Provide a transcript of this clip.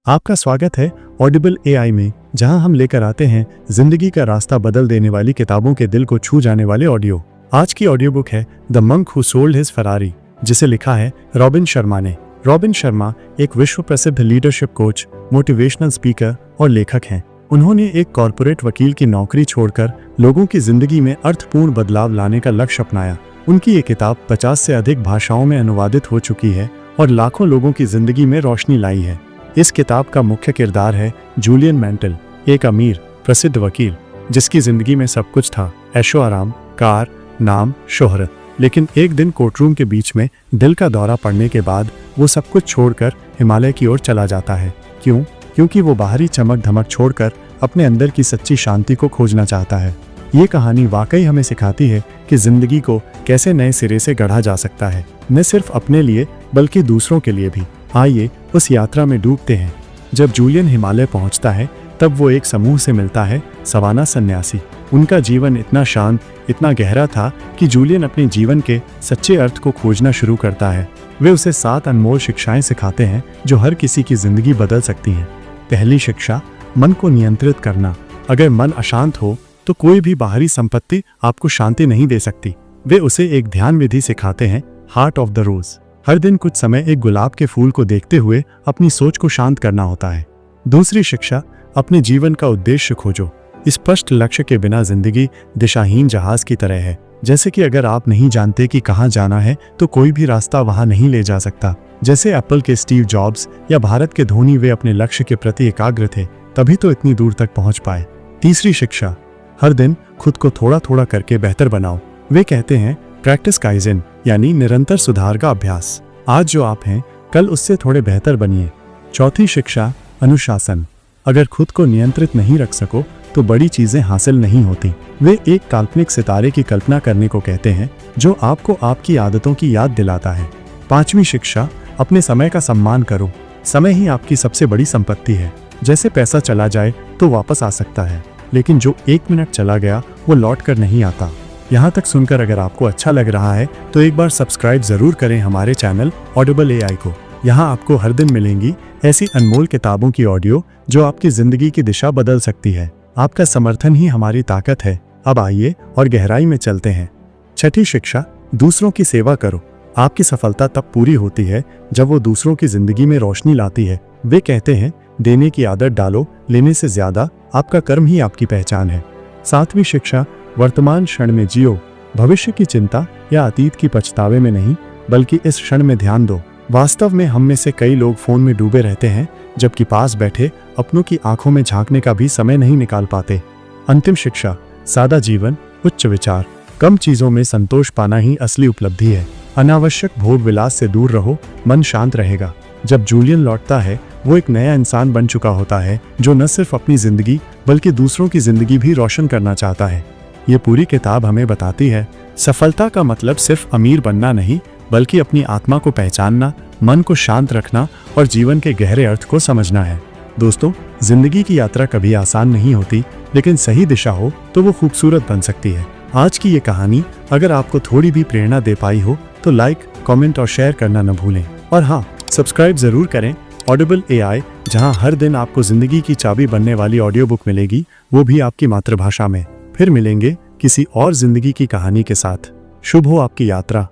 आपका स्वागत है ऑडिबल एआई में, जहां हम लेकर आते हैं जिंदगी का रास्ता बदल देने वाली किताबों के दिल को छू जाने वाले ऑडियो। आज की ऑडियो बुक है the monk who sold his Ferrari, जिसे लिखा है रॉबिन शर्मा ने। रॉबिन शर्मा एक विश्व प्रसिद्ध लीडरशिप कोच, मोटिवेशनल स्पीकर और लेखक हैं। उन्होंने एक कॉरपोरेट वकील की नौकरी छोड़कर लोगों की जिंदगी में अर्थपूर्ण बदलाव लाने का लक्ष्य अपनाया। उनकी ये किताब 50 से अधिक भाषाओं में अनुवादित हो चुकी है और लाखों लोगों की जिंदगी में रोशनी लाई है। इस किताब का मुख्य किरदार है जूलियन मैंटल, एक अमीर प्रसिद्ध वकील जिसकी जिंदगी में सब कुछ था, ऐशो आराम, कार, नाम, शोहरत। लेकिन एक दिन कोर्टरूम के बीच में दिल का दौरा पड़ने के बाद वो सब कुछ छोड़कर हिमालय की ओर चला जाता है। क्यों? क्योंकि वो बाहरी चमक धमक छोड़कर अपने अंदर की सच्ची शांति को खोजना चाहता है। ये कहानी वाकई हमें सिखाती है कि जिंदगी को कैसे नए सिरे से गढ़ा जा सकता है, न सिर्फ अपने लिए बल्कि दूसरों के लिए भी। आइए उस यात्रा में डूबते हैं। जब जूलियन हिमालय पहुंचता है तब वो एक समूह से मिलता है, सवाना सन्यासी। उनका जीवन इतना शांत, इतना गहरा था कि जूलियन अपने जीवन के सच्चे अर्थ को खोजना शुरू करता है। वे उसे 7 अनमोल शिक्षाएं सिखाते हैं जो हर किसी की जिंदगी बदल सकती हैं। पहली शिक्षा, मन को नियंत्रित करना। अगर मन अशांत हो तो कोई भी बाहरी संपत्ति आपको शांति नहीं दे सकती। वे उसे एक ध्यान विधि सिखाते हैं, हार्ट ऑफ द रोज। हर दिन कुछ समय एक गुलाब के फूल को देखते हुए अपनी सोच को शांत करना होता है। दूसरी शिक्षा, अपने जीवन का उद्देश्य खोजो। स्पष्ट लक्ष्य के बिना जिंदगी दिशाहीन जहाज की तरह है। जैसे कि अगर आप नहीं जानते कि कहाँ जाना है तो कोई भी रास्ता वहां नहीं ले जा सकता। जैसे एप्पल के स्टीव जॉब्स या भारत के धोनी, वे अपने लक्ष्य के प्रति एकाग्र थे, तभी तो इतनी दूर तक पहुंच पाए। तीसरी शिक्षा, हर दिन खुद को थोड़ा थोड़ा करके बेहतर बनाओ। वे कहते हैं प्रैक्टिस काइजेन, यानी निरंतर सुधार का अभ्यास। आज जो आप हैं कल उससे थोड़े बेहतर बनिए। चौथी शिक्षा, अनुशासन। अगर खुद को नियंत्रित नहीं रख सको तो बड़ी चीजें हासिल नहीं होती। वे एक काल्पनिक सितारे की कल्पना करने को कहते हैं जो आपको आपकी आदतों की याद दिलाता है। पांचवी शिक्षा, अपने समय का सम्मान करो। समय ही आपकी सबसे बड़ी संपत्ति है। जैसे पैसा चला जाए तो वापस आ सकता है, लेकिन जो 1 मिनट चला गया वो लौट कर नहीं आता। यहाँ तक सुनकर अगर आपको अच्छा लग रहा है तो एक बार सब्सक्राइब जरूर करें हमारे चैनल ऑडिबल एआई को। यहाँ आपको हर दिन मिलेंगी ऐसी अनमोल किताबों की ऑडियो जो आपकी जिंदगी की दिशा बदल सकती है। आपका समर्थन ही हमारी ताकत है। अब आइए और गहराई में चलते हैं। छठी शिक्षा, दूसरों की सेवा करो। आपकी सफलता तब पूरी होती है जब वो दूसरों की जिंदगी में रोशनी लाती है। वे कहते हैं देने की आदत डालो, लेने से ज्यादा आपका कर्म ही आपकी पहचान है। सातवीं शिक्षा, वर्तमान क्षण में जियो। भविष्य की चिंता या अतीत की पछतावे में नहीं, बल्कि इस क्षण में ध्यान दो। वास्तव में हम में से कई लोग फोन में डूबे रहते हैं, जबकि पास बैठे अपनों की आंखों में झांकने का भी समय नहीं निकाल पाते। अंतिम शिक्षा, सादा जीवन, उच्च विचार। कम चीजों में संतोष पाना ही असली उपलब्धि है। अनावश्यक भोग विलास से दूर रहो, मन शांत रहेगा। जब जूलियन लौटता है वो एक नया इंसान बन चुका होता है जो न सिर्फ अपनी जिंदगी बल्कि दूसरों की जिंदगी भी रोशन करना चाहता है। ये पूरी किताब हमें बताती है सफलता का मतलब सिर्फ अमीर बनना नहीं, बल्कि अपनी आत्मा को पहचानना, मन को शांत रखना और जीवन के गहरे अर्थ को समझना है। दोस्तों, जिंदगी की यात्रा कभी आसान नहीं होती, लेकिन सही दिशा हो तो वो खूबसूरत बन सकती है। आज की ये कहानी अगर आपको थोड़ी भी प्रेरणा दे पाई हो तो लाइक, कमेंट और शेयर करना न भूलें। और हाँ, सब्सक्राइब जरूर करें ऑडिबल एआई, जहां हर दिन आपको जिंदगी की चाबी बनने वाली ऑडियो बुक मिलेगी, वो भी आपकी मातृभाषा में। फिर मिलेंगे किसी और जिंदगी की कहानी के साथ। शुभ हो आपकी यात्रा।